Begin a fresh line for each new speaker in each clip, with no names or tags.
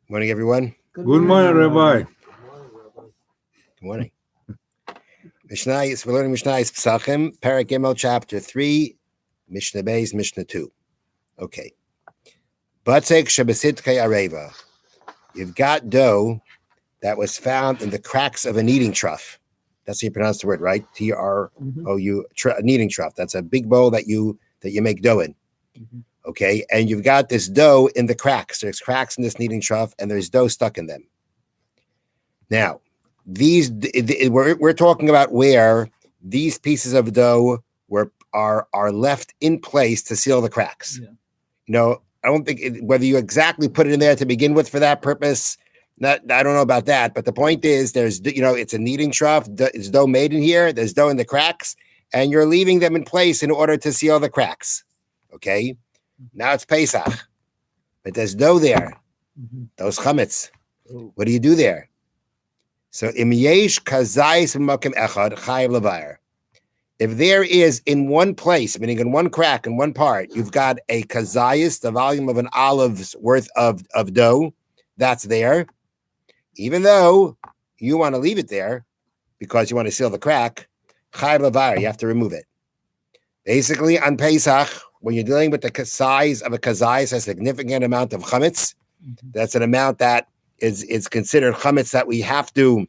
Morning, everyone.
Good morning, Rabbi.
Good morning. Mishna, we're learning Mishna Pesachim, Perek Gimel, chapter 3, Mishnah Beis, Mishnah 2. Okay. Batzek Shabasitkei Areva. You've got dough that was found in the cracks of a kneading trough. That's how you pronounce the word, right? T-R-O-U, kneading trough. That's a big bowl that you make dough in. Okay, and you've got this dough in the cracks. There's cracks in this kneading trough, and there's dough stuck in them. Now, we're talking about where these pieces of dough are left in place to seal the cracks. Yeah. You know, I don't think whether you exactly put it in there to begin with for that purpose. I don't know about that, but the point is, it's a kneading trough. It's dough made in here. There's dough in the cracks, and you're leaving them in place in order to seal the cracks. Okay. Now it's Pesach, but there's dough there. Those chametz. What do you do there? So im yesh kazayis b'makom echad chayav levayer. If there is in one place, meaning in one crack, in one part, you've got a kazayis, the volume of an olive's worth of dough, that's there. Even though you want to leave it there because you want to seal the crack, chayav levayer, you have to remove it. Basically, on Pesach, when you're dealing with the size of a kazayis, a significant amount of chametz, that's an amount that is considered chametz that we have to.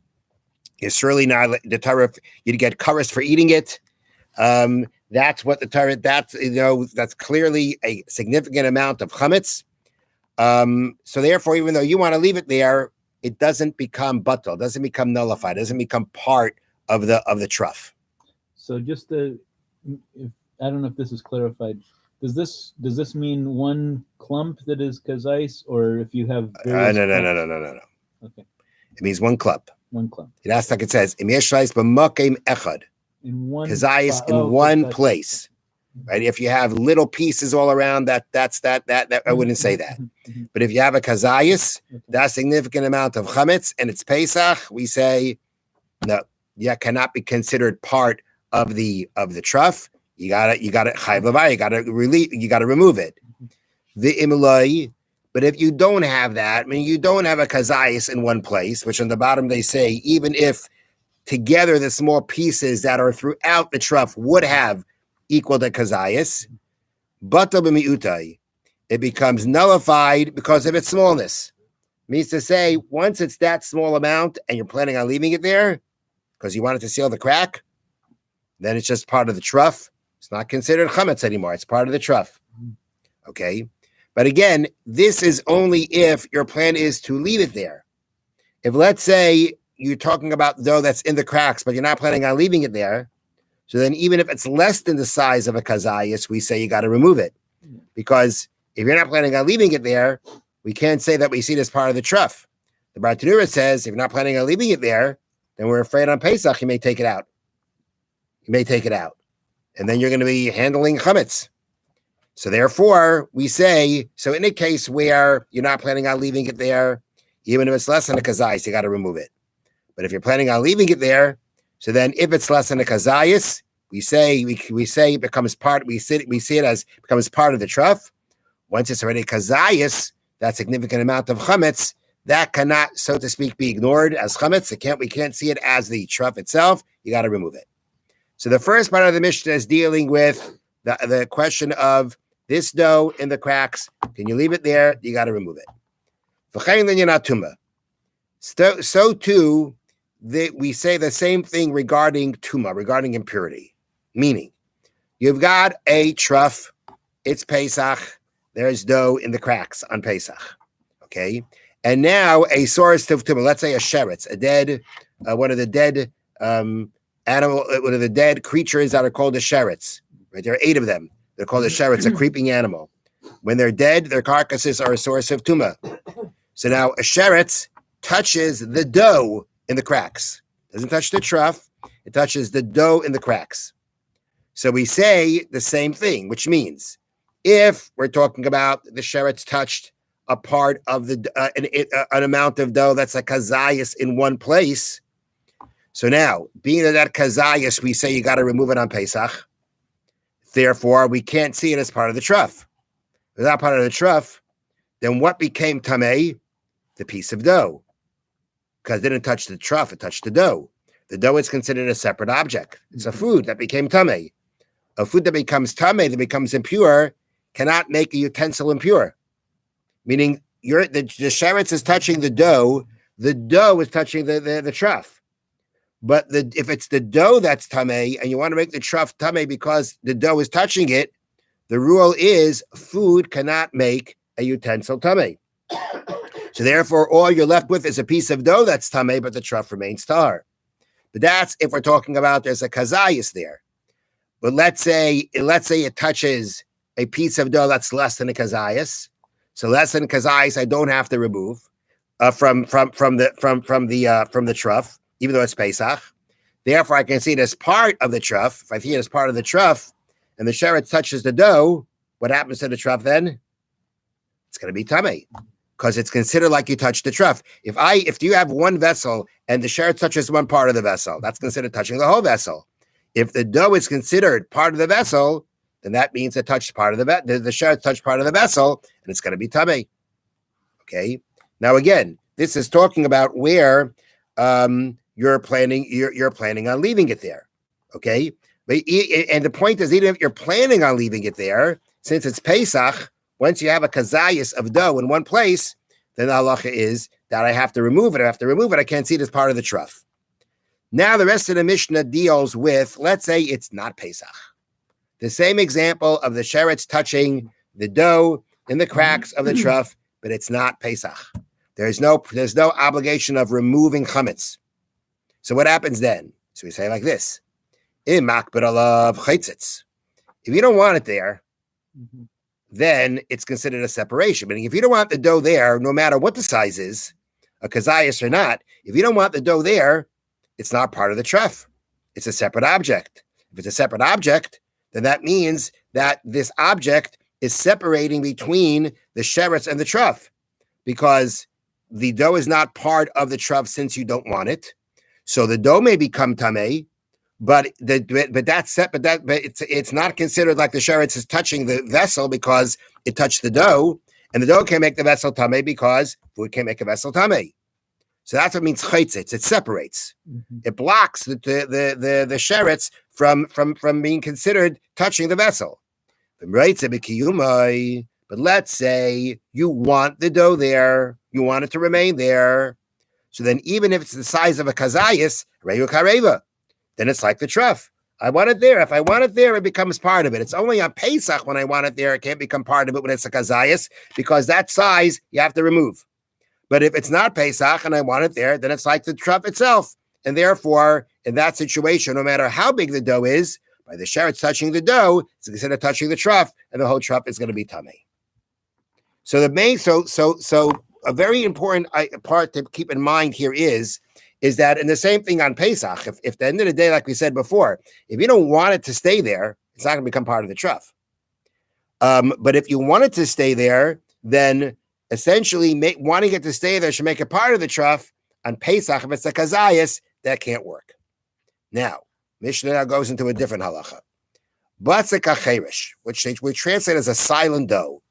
It's surely not the Torah. You get karas for eating it. That's what the Torah. That's clearly a significant amount of chametz. So therefore, even though you want to leave it there, it doesn't become batal, doesn't become nullified, doesn't become part of the trough.
So just I don't know if this is clarified. Does this mean one clump that is kazais, or if you have
no.
Okay.
It means one clump.
One clump.
That's like it says. Im yesh b'makom echad.
In one
kazais in one place. Right? If you have little pieces all around, that's I wouldn't say that. But if you have a kazayis, that significant amount of chametz, and it's Pesach, we say no, cannot be considered part of the trough. You got it. Chayv levay. You got to remove it. The imlai. But if you don't have that, I mean, you don't have a kazayis in one place, which on the bottom they say, even if together the small pieces that are throughout the trough would have equal to kazayis, batal b'miutai, it becomes nullified because of its smallness. Means to say, once it's that small amount and you're planning on leaving it there because you want it to seal the crack, then it's just part of the trough. It's not considered chametz anymore. It's part of the trough. Okay. But again, this is only if your plan is to leave it there. If, let's say, you're talking about dough that's in the cracks, but you're not planning on leaving it there, so then even if it's less than the size of a kazayis, we say you got to remove it. Because if you're not planning on leaving it there, we can't say that we see it as part of the trough. The Bartanura says, if you're not planning on leaving it there, then we're afraid on Pesach you may take it out. And then you're going to be handling chametz. So therefore, we say, so in a case where you're not planning on leaving it there, even if it's less than a kazayis, you got to remove it. But if you're planning on leaving it there, so then if it's less than a kazayis, we say it becomes part. We see it as becomes part of the trough. Once it's already kazayis, that significant amount of chametz, that cannot, so to speak, be ignored as chametz. We can't see it as the trough itself. You got to remove it. So the first part of the Mishnah is dealing with the question of this dough in the cracks. Can you leave it there? You got to remove it. So too, we say the same thing regarding tuma, regarding impurity. Meaning, you've got a trough. It's Pesach. There's dough in the cracks on Pesach. Okay, and now a source of tuma. Let's say a sheretz, one of the dead one of the dead creatures that are called the sheretz. Right, there are 8 of them. They're called a sheretz, a creeping animal. When they're dead, their carcasses are a source of tuma. So now a sheretz touches the dough in the cracks. Doesn't touch the trough. It touches the dough in the cracks. So we say the same thing, which means if we're talking about the sheretz touched a part of an amount of dough that's a kazayis in one place. So now, being that kazayis, we say you got to remove it on Pesach. Therefore, we can't see it as part of the trough. If it's not part of the trough, then what became tamei? the piece of dough, because it didn't touch the trough, it touched the dough. The dough is considered a separate object. It's a food that became tamei. A food that becomes tamei, that becomes impure, cannot make a utensil impure. Meaning the sheretz is touching the dough is touching the trough. But if it's the dough that's tamei, and you want to make the trough tamei because the dough is touching it, the rule is food cannot make a utensil tamei. So therefore, all you're left with is a piece of dough that's tamei, but the trough remains tahar. But that's if we're talking about there's a kazayas there. But let's say it touches a piece of dough that's less than a kazayas. So less than a kazayas, I don't have to remove from the trough, even though it's Pesach. Therefore, I can see it as part of the trough. If I see it as part of the trough, and the sheretz touches the dough, what happens to the trough then? It's going to be tamei, because it's considered like you touched the trough. If you have one vessel and the sheretz touches one part of the vessel, that's considered touching the whole vessel. If the dough is considered part of the vessel, then that means it touched part of the sheretz touched part of the vessel, and it's going to be tamei. Okay. Now again, this is talking about where you're planning on leaving it there. Okay. And the point is, even if you're planning on leaving it there, since it's Pesach, once you have a kazayas of dough in one place, then the halacha is that I have to remove it. I can't see it as part of the trough. Now the rest of the Mishnah deals with, let's say it's not Pesach. The same example of the sheretz touching the dough in the cracks of the trough, but it's not Pesach. There's no obligation of removing chametz. So what happens then? So we say like this. If you don't want it there, then it's considered a separation. Meaning if you don't want the dough there, no matter what the size is, a kazayas or not, if you don't want the dough there, it's not part of the trough. It's a separate object. If it's a separate object, then that means that this object is separating between the sheretz and the trough, because the dough is not part of the trough since you don't want it. So the dough may become tamei, but it's not considered like the sheretz is touching the vessel because it touched the dough, and the dough can't make the vessel tamei because food can't make a vessel tamei. So that's what means chaitzitz. It separates. It blocks the sheretz from being considered touching the vessel. But let's say you want the dough there, you want it to remain there. So then, even if it's the size of a kazayas, reyu kareva, then it's like the trough. I want it there. If I want it there, it becomes part of it. It's only on Pesach when I want it there. It can't become part of it when it's a kazayas, because that size you have to remove. But if it's not Pesach and I want it there, then it's like the trough itself. And therefore, in that situation, no matter how big the dough is, by the sheretz touching the dough, it's considered touching the trough, and the whole trough is going to be tamei. So a very important part to keep in mind here is that, and the same thing on Pesach, if at the end of the day, like we said before, if you don't want it to stay there, it's not going to become part of the trough. But if you want it to stay there, then essentially wanting it to stay there should make it part of the trough. On Pesach, if it's a kazayas, that can't work. Now, Mishna now goes into a different halacha. Batzek acherish, which we translate as a silent dough.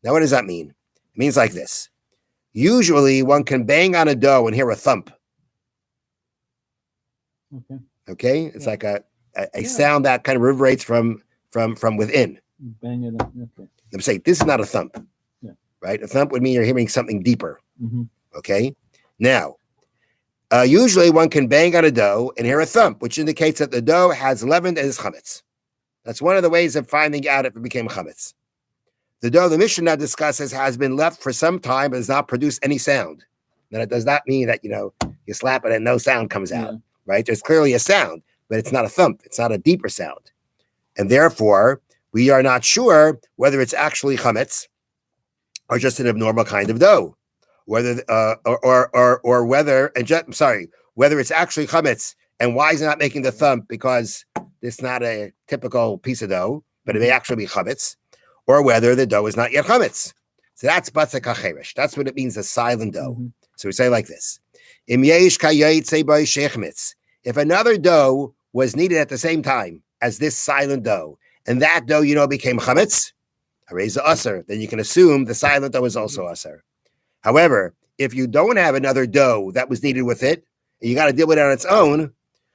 Now, what does that mean? It means like this. Usually, one can bang on a dough and hear a thump. Okay? It's like a sound that kind of reverberates from within.
Bang it up. Okay.
I'm saying this is not a thump.
Yeah.
Right? A thump would mean you're hearing something deeper. Okay? Now, usually one can bang on a dough and hear a thump, which indicates that the dough has leavened and is chametz. That's one of the ways of finding out if it became chametz. The dough the Mishnah discusses has been left for some time and does not produce any sound. Now, it does not mean that, you slap it and no sound comes out, right? There's clearly a sound, but it's not a thump. It's not a deeper sound. And therefore, we are not sure whether it's actually chametz or just an abnormal kind of dough. Whether whether it's actually chametz, and why is it not making the thump? Because it's not a typical piece of dough, but it may actually be chametz, or whether the dough is not yet chametz. So that's batzek acherish. That's what it means, a silent dough. So we say like this: Im yesh kayayitze by shechmitz. If another dough was needed at the same time as this silent dough, and that dough became chametz, hareza aser, then you can assume the silent dough is also aser. However, if you don't have another dough that was needed with it, and you got to deal with it on its own,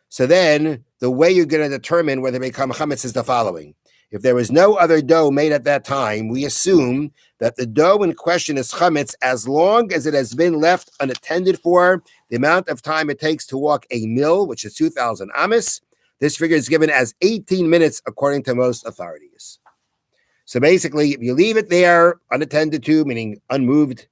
so then the way you're going to determine whether they become chametz is the following. If there was no other dough made at that time, we assume that the dough in question is chametz as long as it has been left unattended for the amount of time it takes to walk a mill, which is 2,000 amas. This figure is given as 18 minutes according to most authorities. So basically, if you leave it there unattended to, meaning unmoved,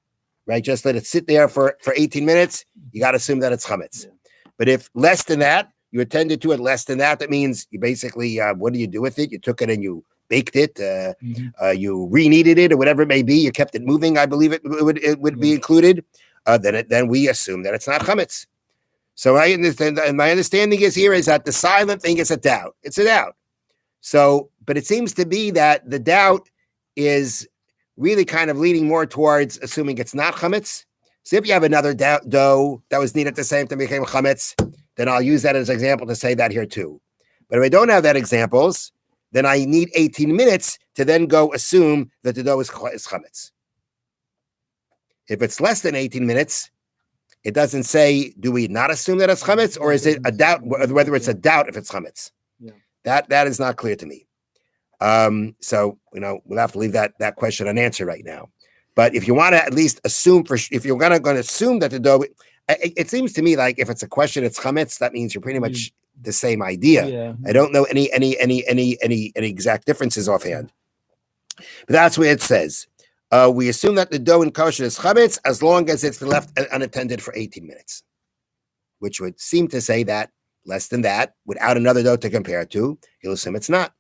right, just let it sit there for 18 minutes, you got to assume that it's chametz. Yeah. But if less than that, you attended to it less than that, that means you basically, what do you do with it? You took it and you baked it, you re-kneaded it, or whatever it may be. You kept it moving, I believe it would be included. Then we assume that it's not chametz. So I understand, and my understanding is here is that the silent thing is a doubt. It's a doubt. So, but it seems to be that the doubt is really kind of leaning more towards assuming it's not chametz. So if you have another dough that was needed at the same time became chametz, then I'll use that as an example to say that here too. But if I don't have that examples, then I need 18 minutes to then go assume that the dough is chametz. If it's less than 18 minutes, it doesn't say, do we not assume that it's chametz, or is it a doubt, whether it's a doubt if it's chametz? Yeah. That is not clear to me. So, we'll have to leave that question unanswered right now. But if you want to at least assume, if you're going to assume that the dough, it seems to me like if it's a question, it's chametz, that means you're pretty much the same idea. Yeah. I don't know any exact differences offhand. But that's what it says. We assume that the dough in kosher is chametz as long as it's left unattended for 18 minutes, which would seem to say that less than that, without another dough to compare it to, you'll assume it's not.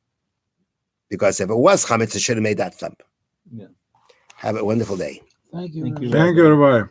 Because if it was chametz, it should have made that thump. Yeah. Have a wonderful day.
Thank you.
Thank you. Bye.